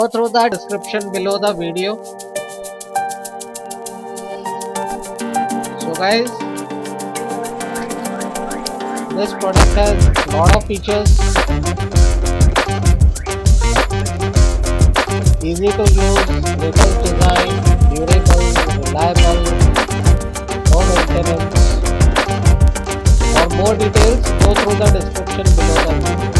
Go through the description below the video. So guys, this product has a lot of features, easy to use, vehicle design, durable, reliable, no maintenance. For more details, go through the description below the video.